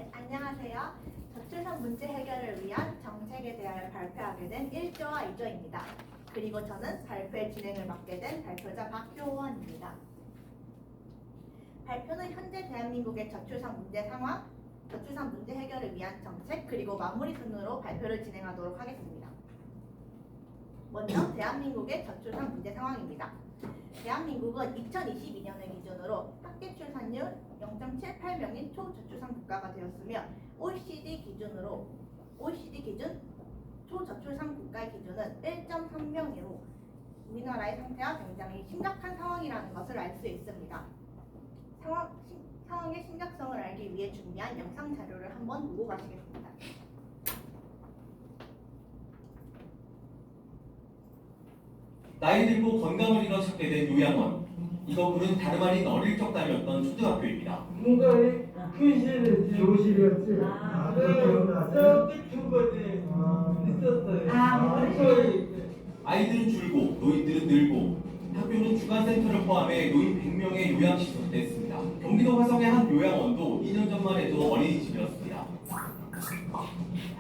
네, 안녕하세요. 저출산 문제 해결을 위한 정책에 대하여 발표하게 된 1조와 2조입니다. 그리고 저는 발표의 진행을 맡게 된 발표자 박효원입니다. 발표는 현재 대한민국의 저출산 문제 상황, 저출산 문제 해결을 위한 정책, 그리고 마무리 순으로 발표를 진행하도록 하겠습니다. 먼저 대한민국의 저출산 문제 상황입니다. 대한민국은 2022년을 기준으로 합계 출산율 0.78명인 초저출산 국가가 되었으며 OECD 기준 초저출산 국가의 기준은 1.3명으로 우리나라의 상태가 굉장히 심각한 상황이라는 것을 알 수 있습니다. 상황의 심각성을 알기 위해 준비한 영상 자료를 한번 보고 가시겠습니다. 나이 들고 건강을 잃어 찾게 된 요양원. 이 건물은 다름 아닌 어릴 적 다녔던 초등학교입니다. 뭔가 교실 교실이었지. 저기 중간에 있었어요. 아이들은 줄고 노인들은 늘고 학교는 주간센터를 포함해 노인 100명의 요양시설이 됐습니다. 경기도 화성의 한 요양원도 2년 전만 해도 어린이집이었습니다.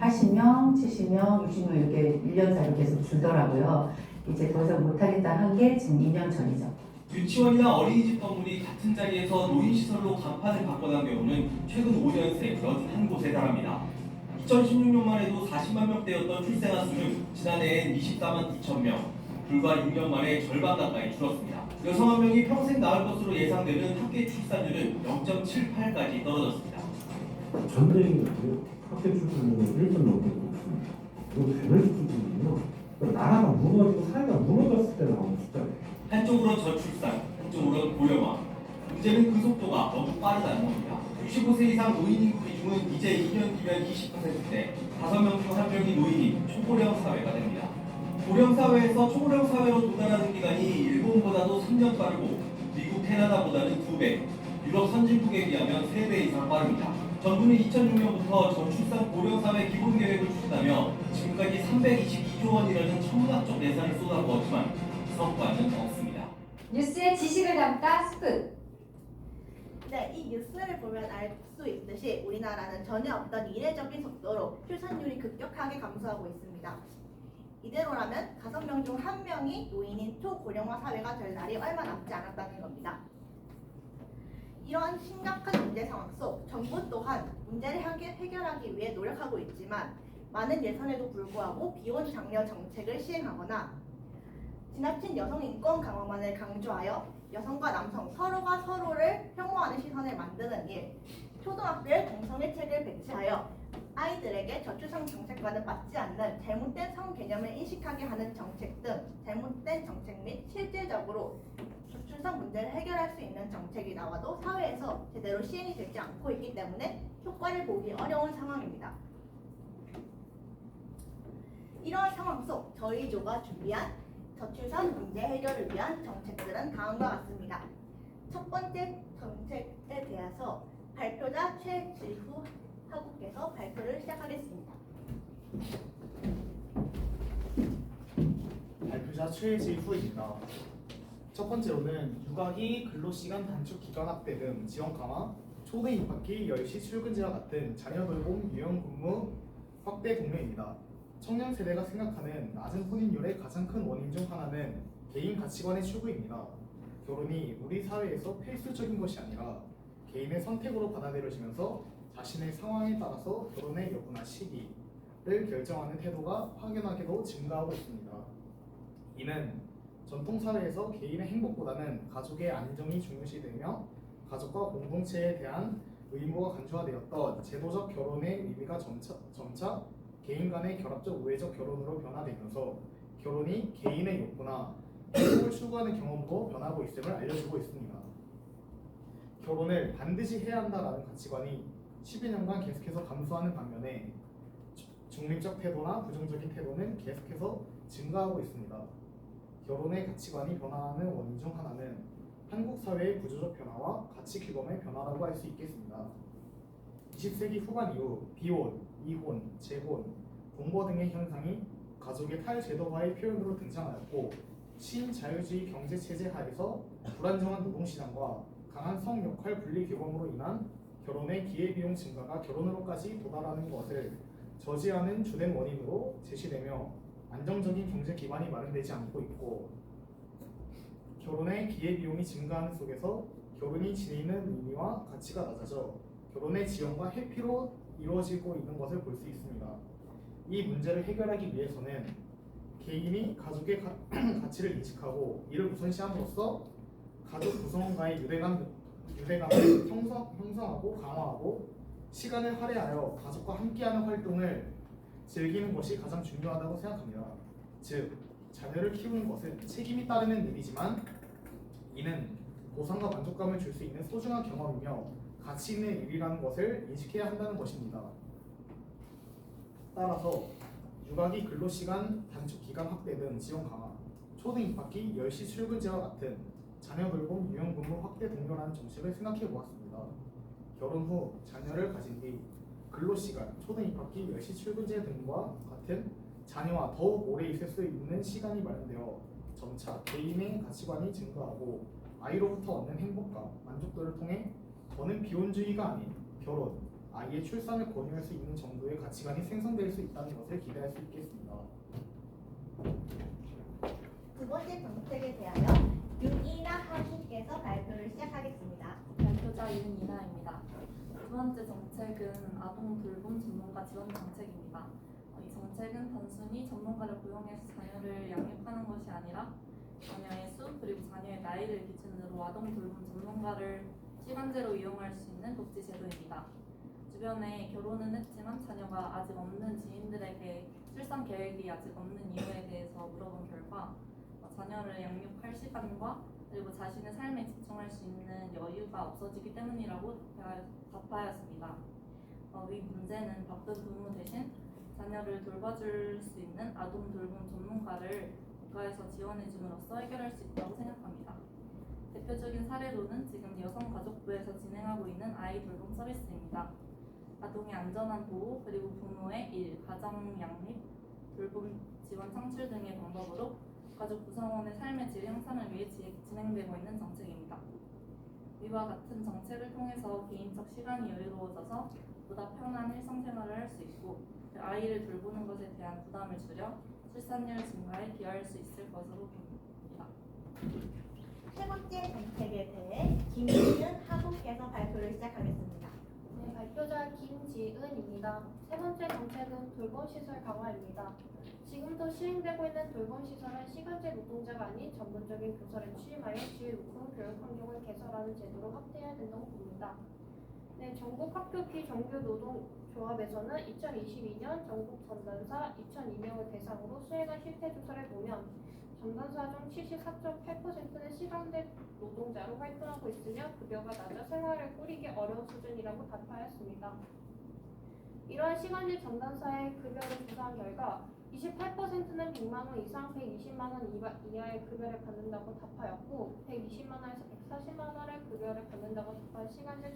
80명, 70명, 60명 이렇게 1년사로 계속 줄더라고요. 이제 더 이상 못하겠다 한 게 지금 2년 전이죠. 유치원이나 어린이집 건물이 같은 자리에서 노인시설로 간판을 바꿔난 경우는 최근 5년 새 81곳에 달합니다. 2016년만 해도 40만 명대였던 출생아 수는 지난해엔 24만 9천 명, 불과 6년 만에 절반 가까이 줄었습니다. 여성 한 명이 평생 낳을 것으로 예상되는 합계 출산율은 0.78까지 떨어졌습니다. 전쟁이 학교 출산율이 1점 넘게 높습니다. 이거 되는 수준이요. 나라가 무너지고 사회가 무너졌을 때 나오는 숫자예요. 한쪽으로 저출산, 한쪽으로는 고령화. 문제는 그 속도가 너무 빠르다는 겁니다. 65세 이상 노인 인구 비중은 이제 2년 뒤면 20%대 5명 중 1명이 노인인 초고령 사회가 됩니다. 고령 사회에서 초고령 사회로 도달하는 기간이 일본보다도 3년 빠르고 미국, 캐나다보다는 2배, 유럽 선진국에 비하면 3배 이상 빠릅니다. 정부는 2006년부터 저출산 고령사회 기본계획을 추진하며 지금까지 322조 원이라는 천문학적 예산을 쏟아부었지만 성과는 없습니다. 뉴스에 지식을 담다 스푼. 네, 이 뉴스를 보면 알 수 있듯이 우리나라는 전혀 없던 이례적인 속도로 출산율이 급격하게 감소하고 있습니다. 이대로라면 5명 중 1명이 노인인 초고령화 사회가 될 날이 얼마 남지 않았다는 겁니다. 이러한 심각한 문제 상황 속 정부 또한 문제를 해결하기 위해 노력하고 있지만 많은 예산에도 불구하고 비혼장려 정책을 시행하거나 지나친 여성 인권 강화만을 강조하여 여성과 남성 서로가 서로를 혐오하는 시선을 만드는 일, 초등학교에 동성애책을 배치하여 아이들에게 저출산 정책과는 맞지 않는 잘못된 성 개념을 인식하게 하는 정책 등 잘못된 정책 및 실질적으로 저출산 문제를 해결할 수 있는 정책이 나와도 사회에서 제대로 시행이 되지 않고 있기 때문에 효과를 보기 어려운 상황입니다. 이러한 상황 속 저희 조가 준비한 저출산 문제 해결을 위한 정책들은 다음과 같습니다. 첫 번째 정책에 대해서 발표자 최질후 하국께서 발표를 시작하겠습니다. 발표자 최질후입니다. 첫 번째로는 육아기, 근로시간 단축 기간 확대 등 지원 강화, 초대 입학기 10시 출근제와 같은 자녀 돌봄 유형 근무 확대 독려입니다. 청년 세대가 생각하는 낮은 혼인율의 가장 큰 원인 중 하나는 개인 가치관의 추구입니다. 결혼이 우리 사회에서 필수적인 것이 아니라 개인의 선택으로 받아들여지면서 자신의 상황에 따라서 결혼의 여부나 시기를 결정하는 태도가 확연하게도 증가하고 있습니다. 이는 전통사회에서 개인의 행복보다는 가족의 안정이 중요시되며 가족과 공동체에 대한 의무가 간주화되었던 제도적 결혼의 의미가 점차 개인 간의 결합적 우애적 결혼으로 변화되면서 결혼이 개인의 욕구나 행복을 추구하는 경험으로 변하고 있음을 알려주고 있습니다. 결혼을 반드시 해야 한다라는 가치관이 10여 년간 계속해서 감소하는 반면에 중립적 태도나 부정적인 태도는 계속해서 증가하고 있습니다. 결혼의 가치관이 변화하는 원인 중 하나는 한국 사회의 구조적 변화와 가치 규범의 변화라고 할 수 있겠습니다. 20세기 후반 이후 비혼, 이혼, 재혼, 동거 등의 현상이 가족의 탈제도화의 표현으로 등장하였고 신자유주의 경제체제 하에서 불안정한 노동시장과 강한 성역할 분리 규범으로 인한 결혼의 기회비용 증가가 결혼으로까지 도달하는 것을 저지하는 주된 원인으로 제시되며 안정적인 경제 기반이 마련되지 않고 있고, 결혼의 기회비용이 증가하는 속에서 결혼이 지니는 의미와 가치가 낮아져 결혼의 지연과 회피로 이루어지고 있는 것을 볼 수 있습니다. 이 문제를 해결하기 위해서는 개인이 가족의 가치를 인식하고 이를 우선시함으로써 가족 구성원과의 유대감을 형성하고 강화하고 시간을 할애하여 가족과 함께하는 활동을 즐기는 것이 가장 중요하다고 생각합니다. 즉, 자녀를 키우는 것은 책임이 따르는 일이지만 이는 보상과 만족감을 줄 수 있는 소중한 경험이며 가치 있는 일이라는 것을 인식해야 한다는 것입니다. 따라서 육아기 근로시간 단축 기간 확대 등 지원 강화, 초등 입학기 10시 출근제와 같은 자녀 돌봄 유연근무 확대 동료라는 정책을 생각해 보았습니다. 결혼 후 자녀를 가진 뒤 근로시간, 초등 입학기 10시 출근제 등과 같은 자녀와 더욱 오래 있을 수 있는 시간이 마련되어 점차 개인의 가치관이 증가하고 아이로부터 얻는 행복과 만족도를 통해 더는 비혼주의가 아닌 결혼, 아이의 출산을 권유할 수 있는 정도의 가치관이 생성될 수 있다는 것을 기대할 수 있겠습니다. 두 번째 정책에 대하여 윤이나 하부께서 발표를 시작하겠습니다. 발표자 윤이나입니다. 두 번째 정책은 아동 돌봄 전문가 지원 정책입니다. 이 정책은 단순히 전문가를 고용해서 자녀를 양육하는 것이 아니라 자녀의 수 그리고 자녀의 나이를 기준으로 아동 돌봄 전문가를 시간제로 이용할 수 있는 복지 제도입니다. 주변에 결혼은 했지만 자녀가 아직 없는 지인들에게 출산 계획이 아직 없는 이유에 대해서 물어본 결과 자녀를 양육할 시간과 그리고 자신의 삶에 집중할 수 있는 여유가 없어지기 때문이라고 답하였습니다. 이 문제는 바쁜 부모 대신 자녀를 돌봐줄 수 있는 아동 돌봄 전문가를 국가에서 지원해줌으로써 해결할 수 있다고 생각합니다. 대표적인 사례로는 지금 여성가족부에서 진행하고 있는 아이 돌봄 서비스입니다. 아동의 안전한 보호 그리고 부모의 일, 가정 양립, 돌봄 지원 창출 등의 방법으로 가족 구성원의 삶의 질 향상을 위해 진행되고 있는 정책입니다. 이와 같은 정책을 통해서 개인적 시간이 여유로워져서 보다 편한 일상생활을 할 수 있고 아이를 돌보는 것에 대한 부담을 줄여 출산율 증가에 기여할 수 있을 것으로 봅니다. 세 번째 정책에 대해 김지은 하부께서 발표를 시작하겠습니다. 네, 발표자 김지은입니다. 세 번째 정책은 돌봄시설 강화입니다. 지금도 시행되고 있는 돌봄시설은 시간제 노동자가 아닌 전문적인 교사를 취임하여 질 높은 교육 환경을 개설하는 제도로 확대해야 된다고 봅니다. 네, 전국 학교 비정규 노동조합에서는 2022년 전국 전담사 2,002명을 대상으로 수행한 실태 조사를 보면 전담사 중 74.8%는 시간제 노동자로 활동하고 있으며 급여가 낮아 생활을 꾸리기 어려운 수준이라고 답하였습니다. 이러한 시간제 전담사의 급여를 조사한 결과 28%는 100만 원 이상 120만 원 이하의 급여를 받는다고 답하였고 120만 원에서 140만 원의 급여를 받는다고 답한 시간제